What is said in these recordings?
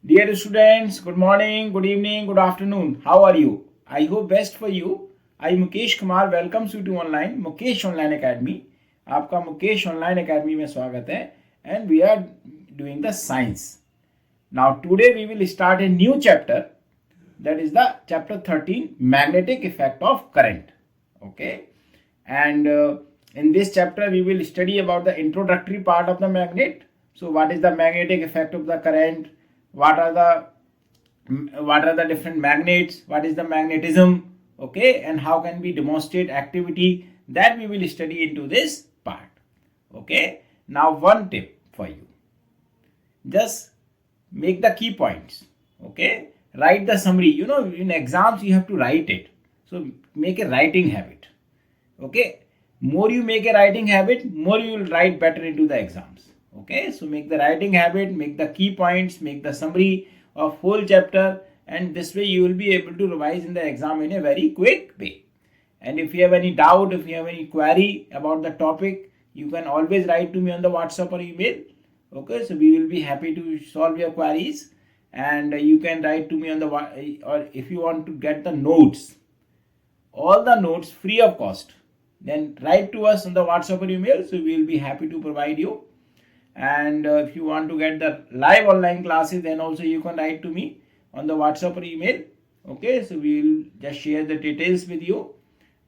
Dear students, good morning, good evening, good afternoon. How are you? I hope best for you. I Mukesh Kumar welcomes you to online Mukesh Online Academy. आपका Mukesh online academy में स्वागत है and we are doing the science. Now today we will start a new chapter, that is the chapter 13, magnetic effect of current. Okay, and in this chapter we will study about the introductory part of the magnet. So what is the magnetic effect of the current? What are the different magnets? What is the magnetism? Okay, and how can we demonstrate activity? That we will study into this part. Okay, now one tip for you: just make the key points. Okay, write the summary. In exams you have to write it, so make a writing habit. Okay, more you make a writing habit, more you will write better into the exams. Okay, so make the writing habit, make the key points, make the summary of whole chapter, and this way you will be able to revise in the exam in a very quick way. And if you have any doubt, if you have any query about the topic, you can always write to me on the WhatsApp or email. Okay, so we will be happy to solve your queries, and you can write to me on the, or if you want to get the notes, all the notes free of cost, then write to us on the WhatsApp or email, so we will be happy to provide you. And if you want to get the live online classes, then also you can write to me on the WhatsApp or email. Okay, so we will just share the details with you,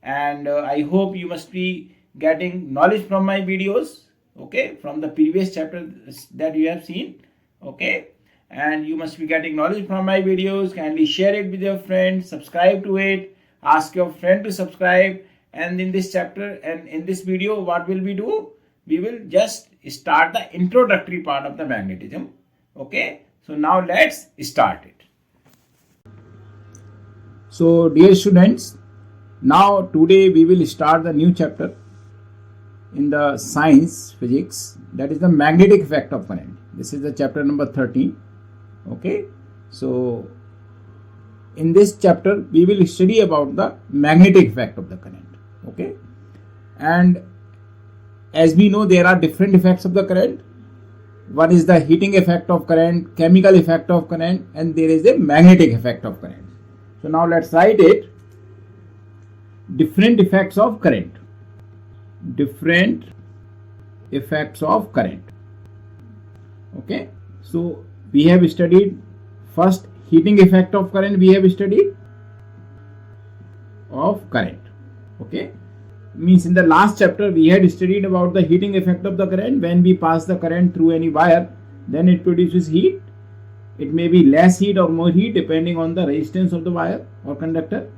and I hope you must be getting knowledge from my videos, okay, from the previous chapter that you have seen. Okay, and you must be getting knowledge from my videos. Kindly share it with your friends, subscribe to it, ask your friend to subscribe. And in this chapter and in this video, what will we do? We will just start the introductory part of the magnetism. Okay, so now let's start it. So dear students, now today we will start the new chapter in the science physics, that is the magnetic effect of current. This is the chapter number 13. Okay, so in this chapter we will study about the magnetic effect of the current. Okay, and as we know, there are different effects of the current. One is the heating effect of current, chemical effect of current, and there is a magnetic effect of current. So now let's write it. Different effects of current. Different effects of current. Okay, so we have studied first heating effect of current. We have studied of current. Okay, means in the last chapter we had studied about the heating effect of the current. When we pass the current through any wire, then it produces heat. It may be less heat or more heat depending on the resistance of the wire or conductor.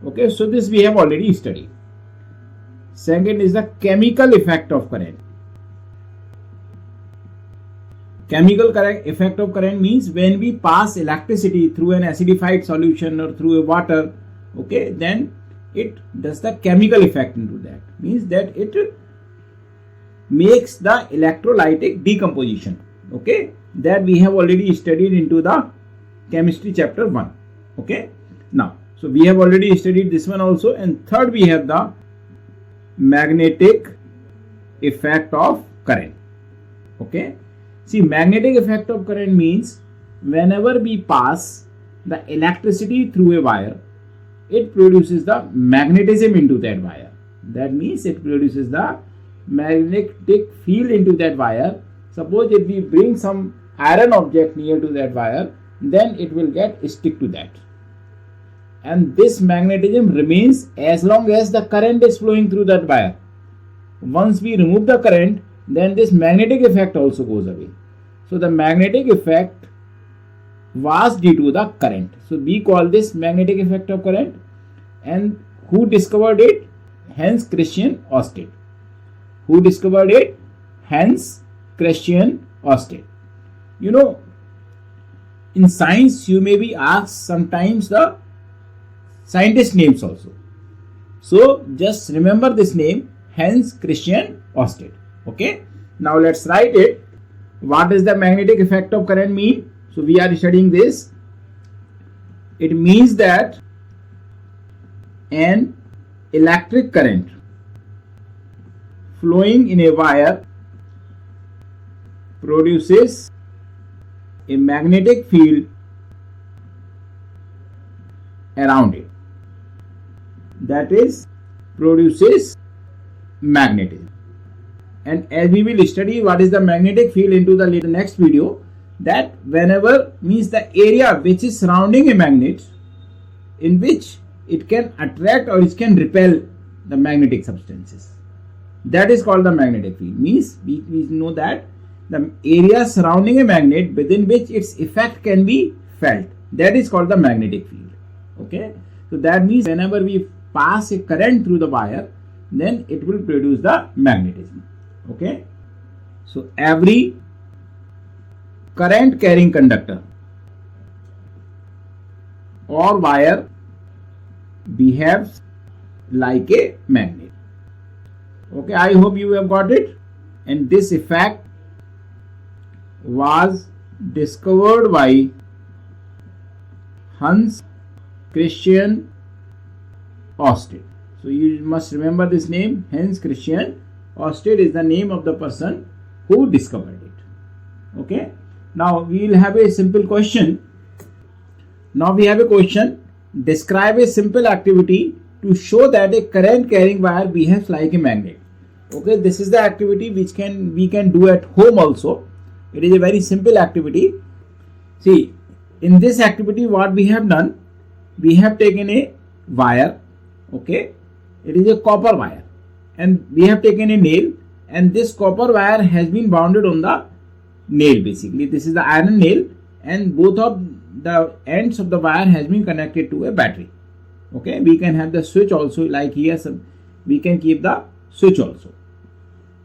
Okay, so this we have already studied. Second is the chemical effect of current. Chemical effect of current means when we pass electricity through an acidified solution or through a water, okay, then it does the chemical effect into that, means that it makes the electrolytic decomposition. Okay, that we have already studied into the chemistry chapter 1. Okay, now so we have already studied this one also. And third we have the magnetic effect of current. Okay, see, magnetic effect of current means whenever we pass the electricity through a wire, it produces the magnetism into that wire. That means it produces the magnetic field into that wire. Suppose if we bring some iron object near to that wire, then it will get stick to that. And this magnetism remains as long as the current is flowing through that wire. Once we remove the current, then this magnetic effect also goes away. So the magnetic effect was due to the current. So we call this magnetic effect of current. And who discovered it? Hans Christian Ørsted. Who discovered it? Hans Christian Ørsted. In science you may be asked sometimes the scientist names also. So just remember this name, Hans Christian Ørsted. Okay, now let's write it. What does the magnetic effect of current mean? So we are studying this. It means that an electric current flowing in a wire produces a magnetic field around it, that is produces magnetism. And as we will study what is the magnetic field into the next video, that whenever means the area which is surrounding a magnet in which it can attract or it can repel the magnetic substances, that is called the magnetic field. Means we know that the area surrounding a magnet within which its effect can be felt, that is called the magnetic field. Okay, so that means whenever we pass a current through the wire, then it will produce the magnetism. Okay, so every current carrying conductor or wire behaves like a magnet. Okay, I hope you have got it. And this effect was discovered by Hans Christian Ørsted. So you must remember this name. Hans Christian Ørsted is the name of the person who discovered it. Okay, now we will have a simple question. Now we have a question. Describe a simple activity to show that a current carrying wire behaves like a magnet. Okay, this is the activity which we can do at home also. It is a very simple activity. See, in this activity what we have done, we have taken a wire. Okay, it is a copper wire, and we have taken a nail, and this copper wire has been bounded on the nail. Basically this is the iron nail, and both of the ends of the wire has been connected to a battery. Okay, we can have the switch also, like here we can keep the switch also,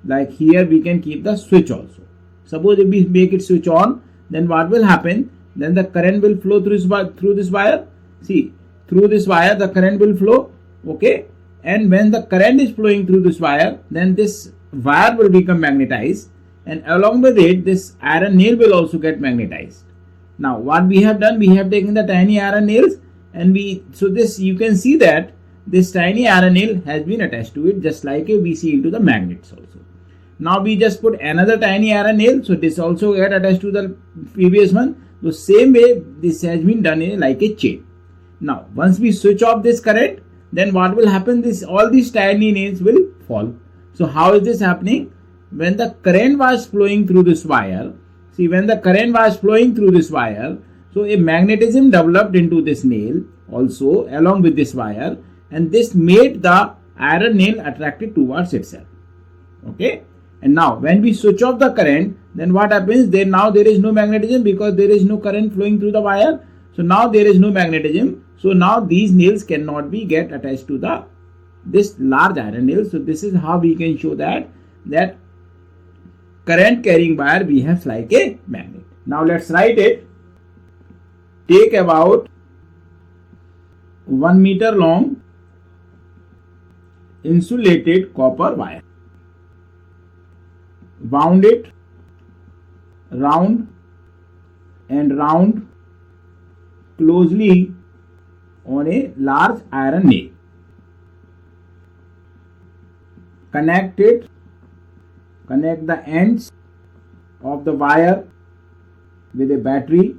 like here we can keep the switch also. Suppose if we make it switch on, then what will happen? Then the current will flow through this wire. See, through this wire the current will flow. Okay, and when the current is flowing through this wire, then this wire will become magnetized, and along with it this iron nail will also get magnetized. Now what we have done, we have taken the tiny iron nails, and this you can see that this tiny iron nail has been attached to it, just like we see into the magnets also. Now we just put another tiny iron nail, so this also get attached to the previous one. The same way this has been done like a chain. Now once we switch off this current, then what will happen? All these tiny nails will fall. So how is this happening? When the current was flowing through this wire, see, when the current was flowing through this wire, so a magnetism developed into this nail also along with this wire, and this made the iron nail attracted towards itself. Okay, and now when we switch off the current, then what happens? Now there is no magnetism, because there is no current flowing through the wire. So now there is no magnetism. So now these nails cannot be get attached to this large iron nail. So this is how we can show that current carrying wire behaves like a magnet. Now let's write it. Take about 1 meter long insulated copper wire. Wound it round and round closely on a large iron nail. Connect the ends of the wire with a battery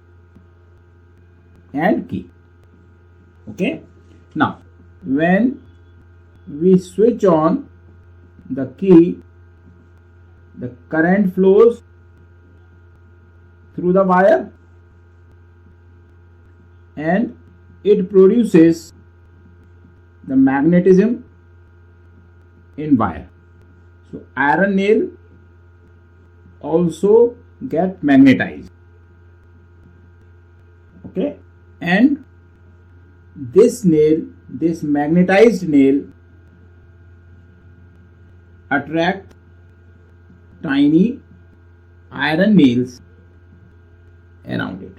and key. Okay, now when we switch on the key, the current flows through the wire and it produces the magnetism in wire. So iron nail also get magnetized. Okay, and this magnetized nail attract tiny iron nails around it.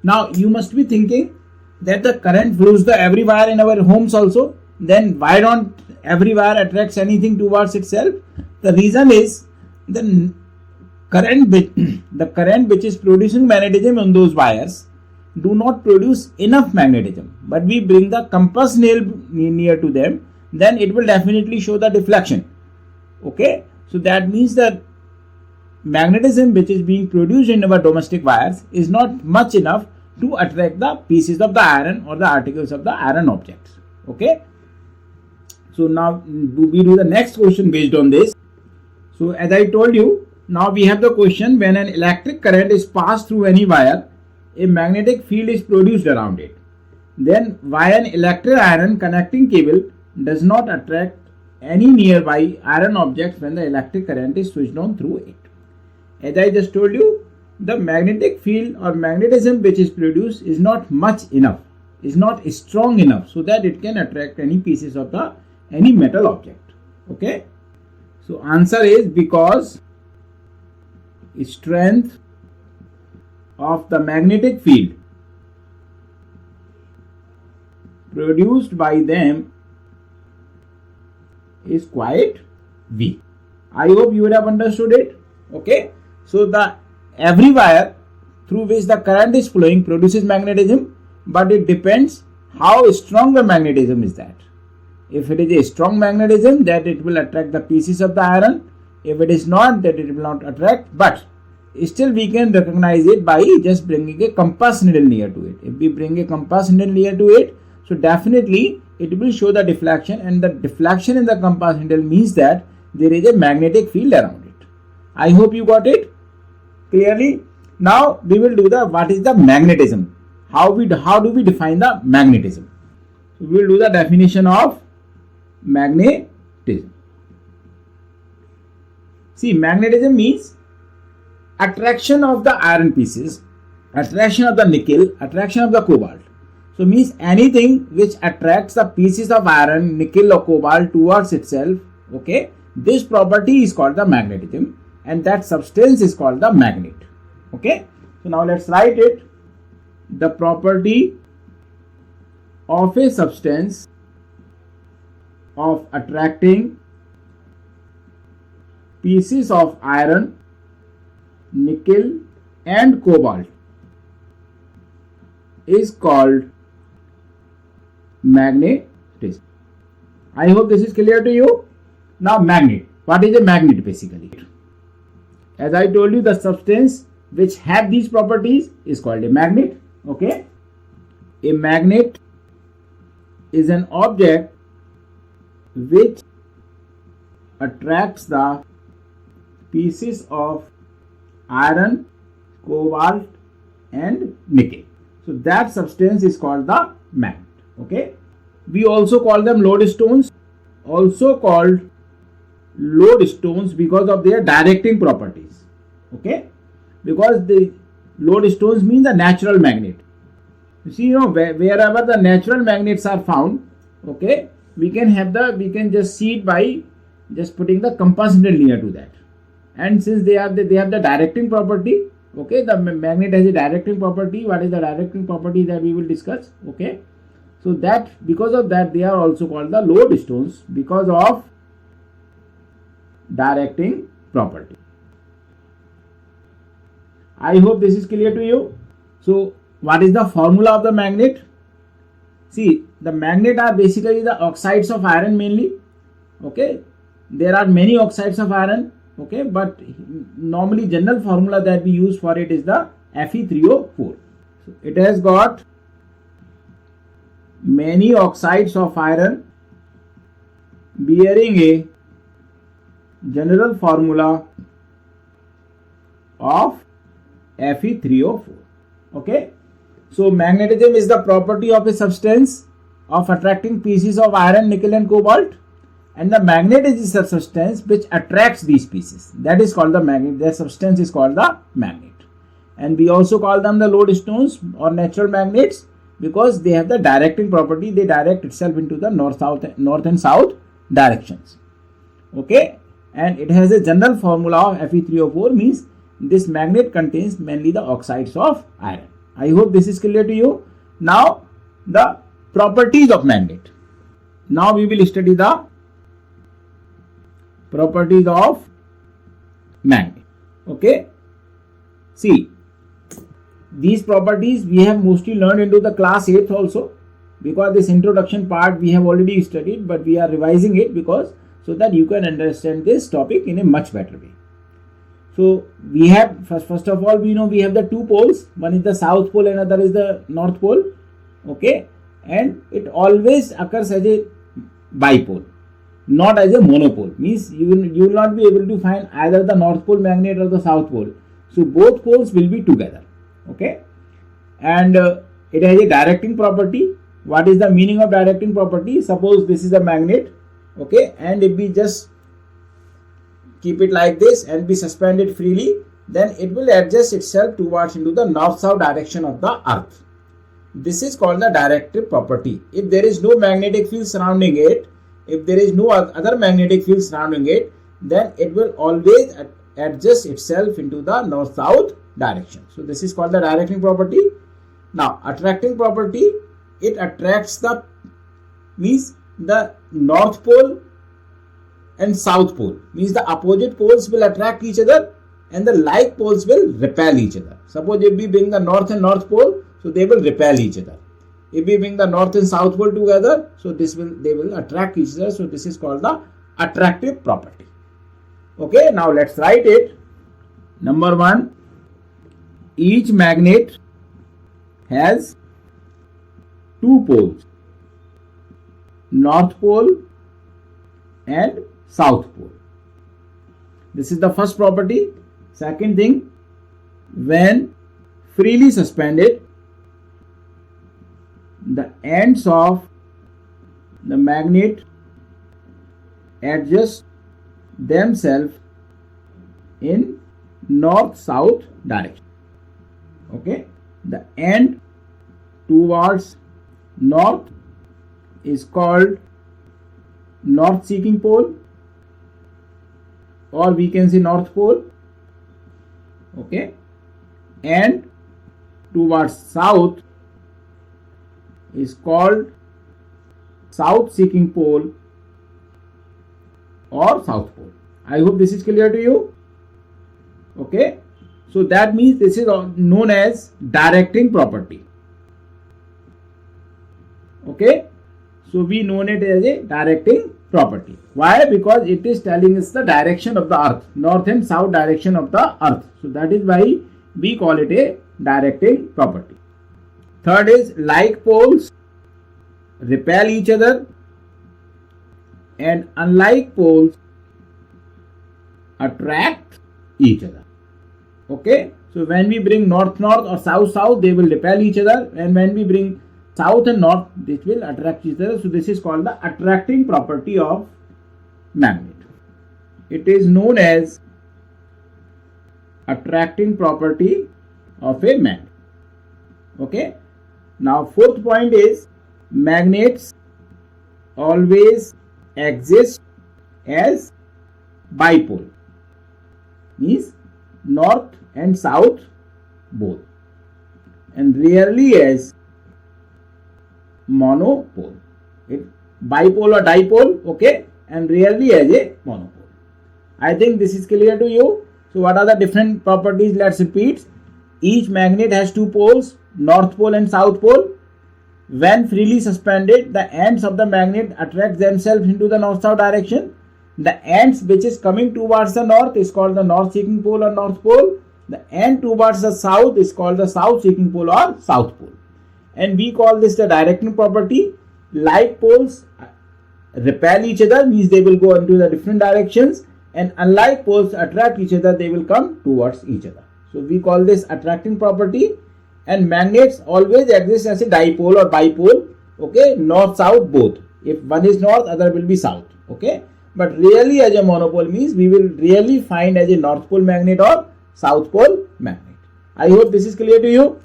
Now you must be thinking that the current flows the every wire in our homes also, then why don't every wire attracts anything towards itself? The reason is the current which is producing magnetism on those wires do not produce enough magnetism, but we bring the compass nail near to them, then it will definitely show the deflection. Okay, so that means that magnetism which is being produced in our domestic wires is not much enough to attract the pieces of the iron or the articles of the iron objects. Okay. So now we do the next question based on this. So as I told you, now we have the question: when an electric current is passed through any wire, a magnetic field is produced around it. Then why an electric iron connecting cable does not attract any nearby iron objects when the electric current is switched on through it? As I just told you, the magnetic field or magnetism which is produced is not much enough, is not strong enough so that it can attract any pieces of the any metal object. Okay. So answer is because strength of the magnetic field produced by them is quite weak. I hope you would have understood it. Okay. So the every wire through which the current is flowing produces magnetism, but it depends how strong the magnetism is that. If it is a strong magnetism, that it will attract the pieces of the iron. If it is not, that it will not attract, but still we can recognize it by just bringing a compass needle near to it. If we bring a compass needle near to it, so definitely it will show the deflection, and the deflection in the compass needle means that there is a magnetic field around it. I hope you got it clearly. Now we will do the what is the magnetism. How do we define the magnetism? So we will do the definition of magnetism. See, magnetism means attraction of the iron pieces, attraction of the nickel, attraction of the cobalt. So means anything which attracts the pieces of iron, nickel or cobalt towards itself. Okay, this property is called the magnetism, and that substance is called the magnet. Okay, so now let's write it. The property of a substance of attracting pieces of iron, nickel and cobalt is called magnetism. I hope this is clear to you. Now magnet. What is a magnet basically? As I told you, the substance which have these properties is called a magnet. Okay. A magnet is an object which attracts the pieces of iron, cobalt and nickel. So that substance is called the magnet. Okay. We also call them lodestones, also called lodestones because of their directing properties. Okay. Because the lodestones mean the natural magnet. You see, wherever the natural magnets are found, okay, we can just see it by just putting the compass needle near to that. And since they have the directing property, okay, the magnet has a directing property. What is the directing property that we will discuss? Okay, so that because of that they are also called the lodestones because of directing property. I hope this is clear to you. So what is the formula of the magnet? See, the magnet are basically the oxides of iron mainly. Okay, there are many oxides of iron. Okay, but normally general formula that we use for it is the Fe3O4. So it has got many oxides of iron bearing a general formula of Fe3O4. Okay, so magnetism is the property of a substance of attracting pieces of iron, nickel and cobalt. And the magnet is a substance which attracts these pieces. That is called the magnet. Their substance is called the magnet. And we also call them the lodestones or natural magnets because they have the directing property. They direct itself into the north and south directions. Okay. And it has a general formula of Fe3O4 means this magnet contains mainly the oxides of iron. I hope this is clear to you. Now the properties of magnet. Now we will study the properties of magnet. Okay, see, these properties we have mostly learned into the class 8th also, because this introduction part we have already studied, but we are revising it because so that you can understand this topic in a much better way. So we have first of all we know we have the two poles. One is the south pole and other is the north pole. Okay, and it always occurs as a bipole, not as a monopole. Means you will not be able to find either the north pole magnet or the south pole. So both poles will be together. Okay, and it has a directing property. What is the meaning of directing property? Suppose this is a magnet. Okay, and if we just keep it like this and be suspended freely, then it will adjust itself towards into the north-south direction of the earth. This is called the directive property. If there is no magnetic field surrounding it, if there is no other magnetic field surrounding it, then it will always adjust itself into the north-south direction. So this is called the directing property. Now attracting property, it attracts the means the north pole and south pole, means the opposite poles will attract each other and the like poles will repel each other. Suppose if we bring the north and north pole, so they will repel each other. If we bring the north and south pole together, so they will attract each other. So this is called the attractive property. Okay, now let's write it. Number 1, each magnet has two poles, north pole and south pole. This is the first property. Second thing, when freely suspended, the ends of the magnet adjust themselves in north-south direction. Okay, the end towards north is called north seeking pole, or we can say north pole. Okay, and towards south is called south seeking pole or south pole. I hope this is clear to you. Okay, so that means this is known as directing property. Okay, so we know it as a directing property. Why? Because it is telling us the direction of the earth, north and south direction of the earth. So that is why we call it a directing property. Third is like poles repel each other and unlike poles attract each other. Okay, so when we bring north or south, they will repel each other, and when we bring south and north, this will attract each other. So this is called the attracting property of magnet. It is known as attracting property of a magnet. Okay, now fourth point is magnets always exist as bipole, means north and south both, and rarely as monopole. It bipole or dipole, okay, and rarely as a monopole. I think this is clear to you. So what are the different properties? Let's repeat. Each magnet has two poles, north pole and south pole. When freely suspended, the ends of the magnet attract themselves into the north-south direction. The ends which is coming towards the north is called the north-seeking pole or north pole. The end towards the south is called the south-seeking pole or south pole. And we call this the directing property. Like poles repel each other, means they will go into the different directions, and unlike poles attract each other, they will come towards each other. So we call this attracting property. And magnets always exist as a dipole or bipole, okay, north-south both. If one is north, other will be south, okay. But really as a monopole, means we will really find as a north pole magnet or south pole magnet. I hope this is clear to you.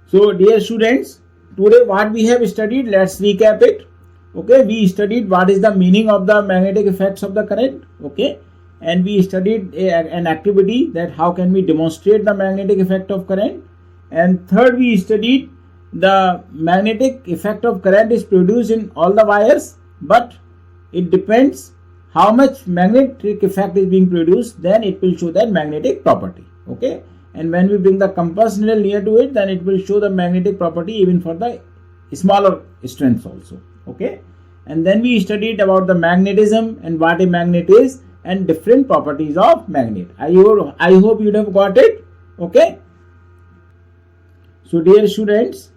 So dear students, today what we have studied, let's recap it. Okay, we studied what is the meaning of the magnetic effects of the current, okay, and we studied an activity that how can we demonstrate the magnetic effect of current. And third, we studied the magnetic effect of current is produced in all the wires, but it depends how much magnetic effect is being produced, then it will show that magnetic property. Okay, and when we bring the compass needle near to it, then it will show the magnetic property even for the smaller strengths also. Okay, and then we studied about the magnetism and what a magnet is, and different properties of magnet. I hope you have got it. Okay. So dear students,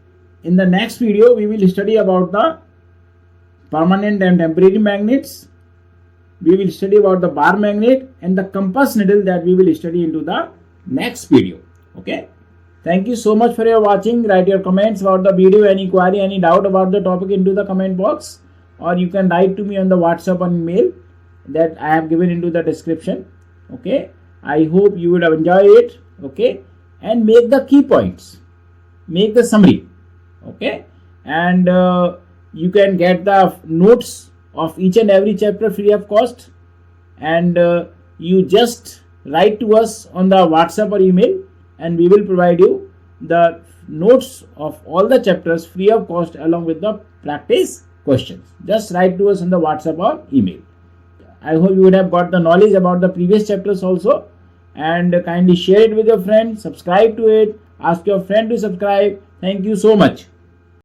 in the next video we will study about the permanent and temporary magnets. We will study about the bar magnet and the compass needle, that we will study into the next video. Okay. Thank you so much for your watching. Write your comments about the video, any query, any doubt about the topic into the comment box, or you can write to me on the WhatsApp and mail that I have given into the description. Okay. I hope you would have enjoyed it. Okay. And make the key points. Make the summary. Okay. And you can get the notes of each and every chapter free of cost. And you just write to us on the WhatsApp or email, and we will provide you the notes of all the chapters free of cost along with the practice questions. Just write to us on the WhatsApp or email. I hope you would have got the knowledge about the previous chapters also, and kindly share it with your friends, subscribe to it, ask your friend to subscribe. Thank you so much.